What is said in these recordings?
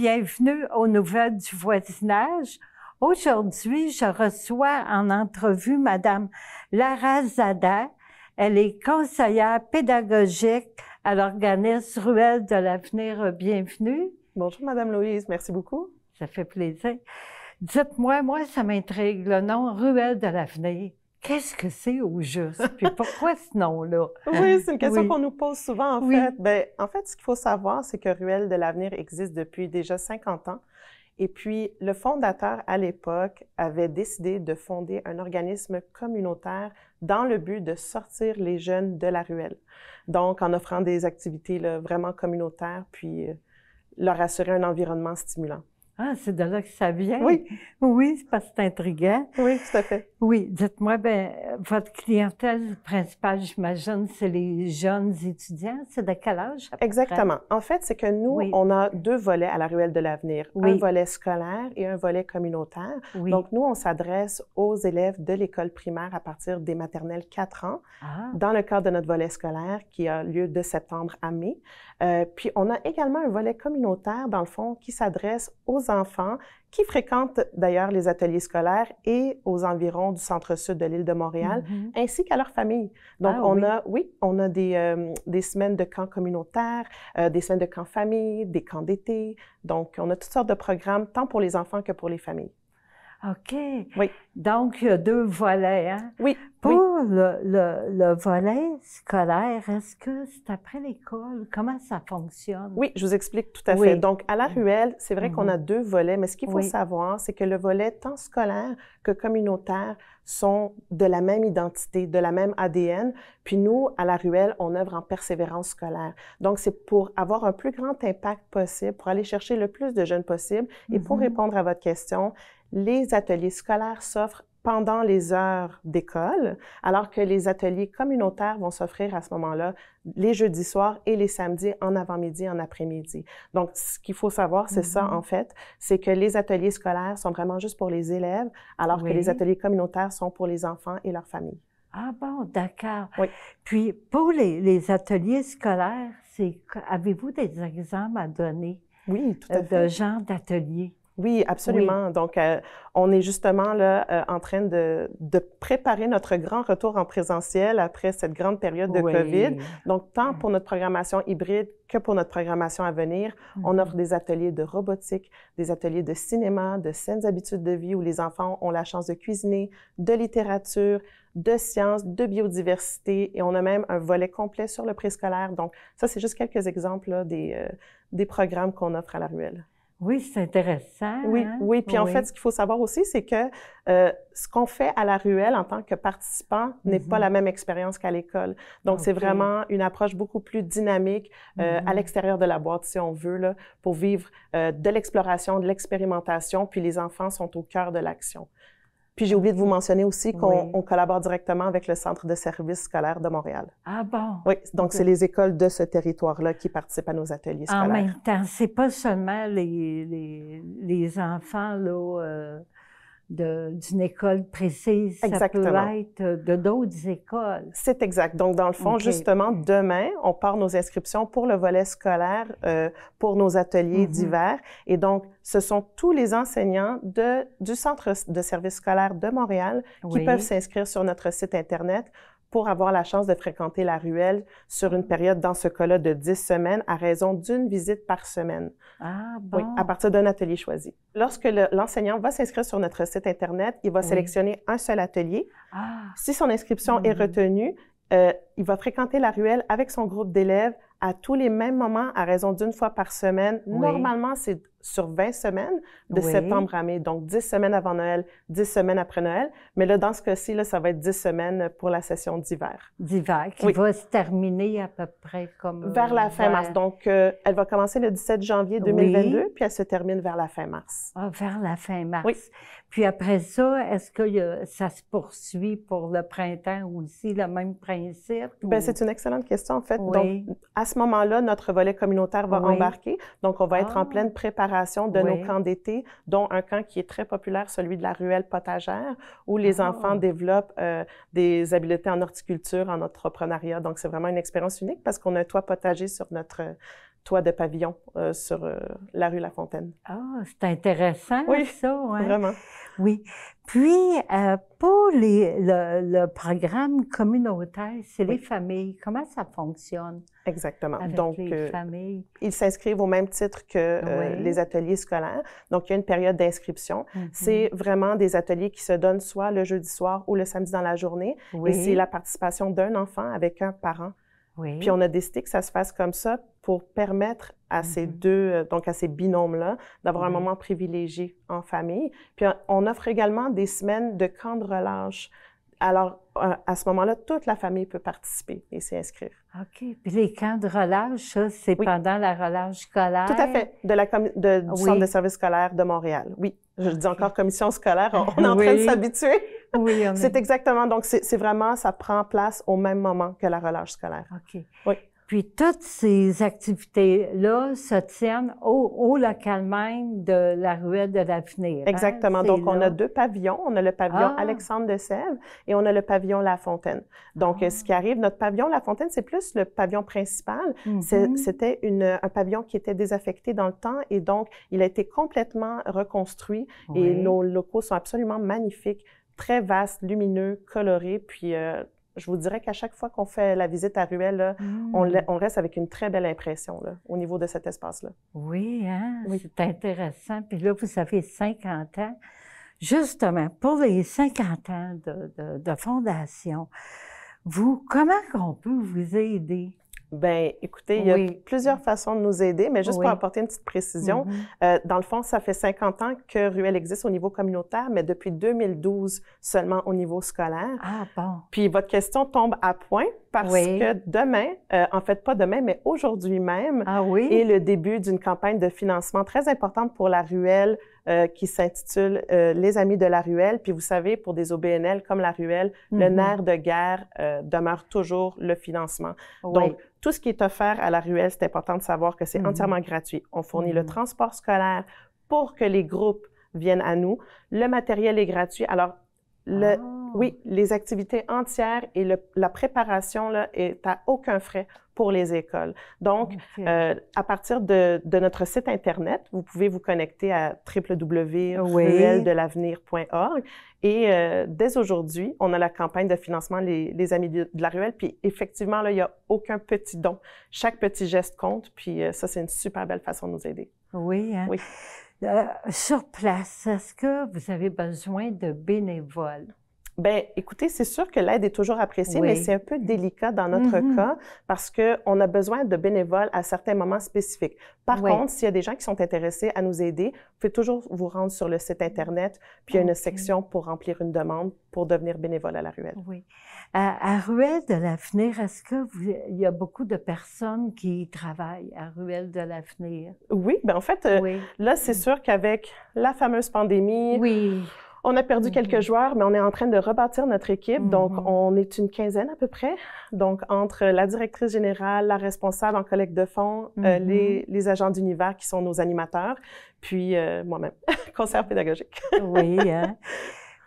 bienvenue aux nouvelles du voisinage. Aujourd'hui, je reçois en entrevue Madame Lara Zada. Elle est conseillère pédagogique à l'organisme Ruelle de l'avenir. Bienvenue. Bonjour Madame Louise, merci beaucoup. Ça fait plaisir. Dites-moi, moi, ça m'intrigue, le nom Ruelle de l'avenir. Qu'est-ce que c'est au juste? Puis pourquoi ce nom-là? Oui, c'est une question Oui. qu'on nous pose souvent, en Oui. fait. Bien, en fait, ce qu'il faut savoir, c'est que Ruelle de l'avenir existe depuis déjà 50 ans. Et puis, le fondateur, à l'époque, avait décidé de fonder un organisme communautaire dans le but de sortir les jeunes de la ruelle. Donc, en offrant des activités là, vraiment communautaires, puis leur assurer un environnement stimulant. Ah, c'est de là que ça vient? Oui. Oui, c'est parce que c'est intriguant. Oui, tout à fait. Oui, dites-moi, ben, votre clientèle principale, j'imagine, c'est les jeunes étudiants. C'est de quel âge? À peu près? Exactement. En fait, c'est que nous, Oui. on a deux volets à la Ruelle de l'avenir. Oui. Un volet scolaire et un volet communautaire. Oui. Donc, nous, on s'adresse aux élèves de l'école primaire à partir des maternelles 4 ans, Ah, dans le cadre de notre volet scolaire qui a lieu de septembre à mai. Puis, on a également un volet communautaire, dans le fond, qui s'adresse aux enfants qui fréquentent d'ailleurs les ateliers scolaires et aux environs du centre-sud de l'île de Montréal, mhm. ainsi qu'à leur famille. Donc, Ah, on a des semaines de camps communautaires, des semaines de camps famille, des camps d'été. Donc, on a toutes sortes de programmes, tant pour les enfants que pour les familles. OK. Oui. Donc, il y a deux volets, hein? Oui, Pour oui. le volet scolaire, est-ce que c'est après l'école? Comment ça fonctionne? Oui, je vous explique tout à Oui. fait. Donc, à la ruelle, c'est vrai qu'on a deux volets, mais ce qu'il faut Oui. savoir, c'est que le volet tant scolaire que communautaire sont de la même identité, de la même ADN. Puis nous, à la ruelle, on œuvre en persévérance scolaire. Donc, c'est pour avoir un plus grand impact possible, pour aller chercher le plus de jeunes possible. Et pour répondre à votre question, les ateliers scolaires s'offrent pendant les heures d'école, alors que les ateliers communautaires vont s'offrir à ce moment-là les jeudis soirs et les samedis en avant-midi, en après-midi. Donc, ce qu'il faut savoir, c'est ça, en fait, c'est que les ateliers scolaires sont vraiment juste pour les élèves, alors que Oui. les ateliers communautaires sont pour les enfants et leurs familles. Ah bon, d'accord. Oui. Puis, pour les ateliers scolaires, avez-vous des exemples à donner Oui, tout à fait. de genre d'ateliers? Oui, absolument. Oui. Donc, on est justement là en train de préparer notre grand retour en présentiel après cette grande période de Oui. COVID. Donc, tant pour notre programmation hybride que pour notre programmation à venir, on offre des ateliers de robotique, des ateliers de cinéma, de saines habitudes de vie où les enfants ont la chance de cuisiner, de littérature, de sciences, de biodiversité, et on a même un volet complet sur le préscolaire. Donc, ça, c'est juste quelques exemples là, des programmes qu'on offre à la ruelle. Oui, c'est intéressant. Oui, hein? oui. Puis en fait, ce qu'il faut savoir aussi, c'est que ce qu'on fait à la ruelle en tant que participant n'est pas la même expérience qu'à l'école. Donc, c'est OK. vraiment une approche beaucoup plus dynamique à l'extérieur de la boîte, si on veut, là, pour vivre de l'exploration, de l'expérimentation, puis les enfants sont au cœur de l'action. Puis j'ai oublié de vous mentionner aussi qu'on on collabore directement avec le Centre de services scolaires de Montréal. Ah bon? Oui, donc c'est les écoles de ce territoire-là qui participent à nos ateliers scolaires. En même temps, c'est pas seulement les enfants là, d'une école précise, Exactement. ça peut être de d'autres écoles. C'est exact. Donc, dans le fond, OK. justement, demain, on part nos inscriptions pour le volet scolaire, pour nos ateliers d'hiver. Et donc, ce sont tous les enseignants du Centre de services scolaires de Montréal qui peuvent s'inscrire sur notre site Internet pour avoir la chance de fréquenter la ruelle sur une période, dans ce cas-là, de 10 semaines, à raison d'une visite par semaine. Ah bon? Oui, à partir d'un atelier choisi. Lorsque l'enseignant va s'inscrire sur notre site Internet, il va sélectionner un seul atelier. Ah. Si son inscription est retenue, il va fréquenter la ruelle avec son groupe d'élèves à tous les mêmes moments, à raison d'une fois par semaine. Normalement, c'est sur 20 semaines, de septembre à mai. Donc, 10 semaines avant Noël, 10 semaines après Noël. Mais là, dans ce cas-ci, là, ça va être 10 semaines pour la session d'hiver. D'hiver, qui va se terminer à peu près comme... Vers la fin mars. Donc, elle va commencer le 17 janvier 2022, puis elle se termine vers la fin mars. Ah, vers la fin mars. Oui. Puis après ça, est-ce que ça se poursuit pour le printemps aussi, le même principe? Bien, c'est une excellente question, en fait. Oui. Donc, à ce moment-là, notre volet communautaire va embarquer. Donc, on va être en pleine préparation de nos camps d'été, dont un camp qui est très populaire, celui de la ruelle potagère, où les enfants développent des habiletés en horticulture, en entrepreneuriat. Donc, c'est vraiment une expérience unique parce qu'on a un toit potager sur toit de pavillon sur la rue La Fontaine. Ah, c'est intéressant, Oui, ça, ouais. vraiment. Oui. Puis, pour le programme communautaire, c'est les familles. Comment ça fonctionne Exactement. avec Donc, les familles? ils s'inscrivent au même titre que Oui. les ateliers scolaires. Donc, il y a une période d'inscription. C'est vraiment des ateliers qui se donnent soit le jeudi soir ou le samedi dans la journée. Oui. Et c'est la participation d'un enfant avec un parent. Oui. Puis on a décidé que ça se fasse comme ça pour permettre à ces deux, donc à ces binômes-là, d'avoir un moment privilégié en famille. Puis on offre également des semaines de camp de relâche. Alors, à ce moment-là, toute la famille peut participer et s'y inscrire. OK. Puis les camps de relâche, ça, c'est pendant la relâche scolaire? Tout à fait. Du Centre de services scolaires de Montréal. Oui. Je dis encore commission scolaire. On est en train de s'habituer. Oui. C'est exactement. Donc, c'est vraiment, ça prend place au même moment que la relâche scolaire. OK. Oui. Puis toutes ces activités-là se tiennent au local même de la Ruelle de l'Avenir. Exactement. Hein? Donc, on a deux pavillons. On a le pavillon Alexandre de Sèvres et on a le pavillon La Fontaine. Donc, ce qui arrive, notre pavillon La Fontaine, c'est plus le pavillon principal. C'était un pavillon qui était désaffecté dans le temps et donc, il a été complètement reconstruit et nos locaux sont absolument magnifiques, très vastes, lumineux, colorés. Puis, je vous dirais qu'à chaque fois qu'on fait la visite à Ruelle, là, on reste avec une très belle impression là, au niveau de cet espace-là. Oui, hein? Oui. C'est intéressant. Puis là, vous avez 50 ans. Justement, pour les 50 ans de fondation, comment on peut vous aider? Bien, écoutez, il y a plusieurs façons de nous aider, mais juste pour apporter une petite précision, dans le fond, ça fait 50 ans que Ruelle existe au niveau communautaire, mais depuis 2012 seulement au niveau scolaire. Ah bon. Puis votre question tombe à point parce que demain, en fait pas demain, mais aujourd'hui même, est le début d'une campagne de financement très importante pour la Ruelle qui s'intitule Les Amis de la Ruelle. Puis vous savez, pour des OBNL comme la Ruelle, le nerf de guerre demeure toujours le financement. Donc, tout ce qui est offert à la Ruelle, c'est important de savoir que c'est entièrement gratuit. On fournit le transport scolaire pour que les groupes viennent à nous. Le matériel est gratuit. Alors, oui, les activités entières et la préparation là, est à aucun frais pour les écoles. Donc, à partir de notre site Internet, vous pouvez vous connecter à www.ruelledelavenir.org et dès aujourd'hui, on a la campagne de financement les Amis de la Ruelle. Puis effectivement, là, il n'y a aucun petit don. Chaque petit geste compte. Puis ça, c'est une super belle façon de nous aider. Oui, hein? Oui. Sur place, est-ce que vous avez besoin de bénévoles? Bien, écoutez, c'est sûr que l'aide est toujours appréciée, mais c'est un peu délicat dans notre cas parce qu'on a besoin de bénévoles à certains moments spécifiques. Par contre, s'il y a des gens qui sont intéressés à nous aider, vous pouvez toujours vous rendre sur le site Internet, puis il y a une section pour remplir une demande pour devenir bénévole à la Ruelle. Oui. À Ruelle de l'Avenir, est-ce qu'il y a beaucoup de personnes qui travaillent à Ruelle de l'Avenir? Oui, bien en fait, là, c'est sûr qu'avec la fameuse pandémie, on a perdu quelques joueurs, mais on est en train de rebâtir notre équipe. Donc, on est une quinzaine à peu près. Donc, entre la directrice générale, la responsable en collecte de fonds, les agents d'univers qui sont nos animateurs, puis moi-même, conseillère pédagogique. Oui, hein?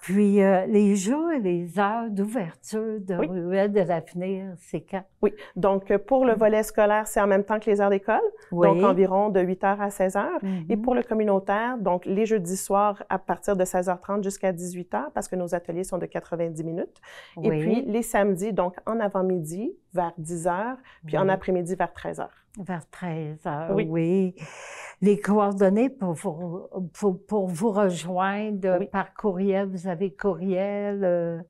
Puis, les jours et les heures d'ouverture de Ruelle de l'Avenir, c'est quand? Oui. Donc, pour le volet scolaire, c'est en même temps que les heures d'école. Donc, environ de 8h à 16h. Et pour le communautaire, donc, les jeudis soirs à partir de 16h30 jusqu'à 18h, parce que nos ateliers sont de 90 minutes. Et puis, les samedis, donc, en avant-midi, vers 10h, puis en après-midi, vers 13h. Vers 13h, oui. Les coordonnées pour vous rejoindre par courriel, vous avez courriel,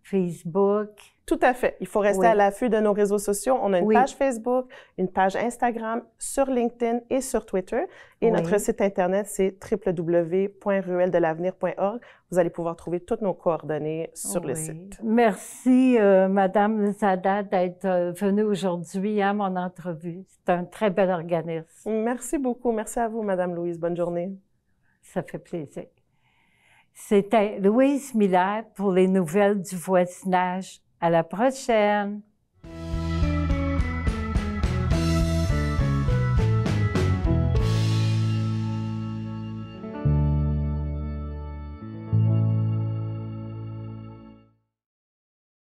Facebook? Tout à fait. Il faut rester à l'affût de nos réseaux sociaux. On a une page Facebook, une page Instagram, sur LinkedIn et sur Twitter. Et notre site Internet, c'est www.ruelledelavenir.org. Vous allez pouvoir trouver toutes nos coordonnées sur le site. Merci, Madame Zada, d'être venue aujourd'hui à mon entrevue. C'est un très bel organisme. Merci beaucoup. Merci à vous, Madame Louise. Bonne journée. Ça fait plaisir. C'était Louise Miller pour les nouvelles du voisinage. À la prochaine!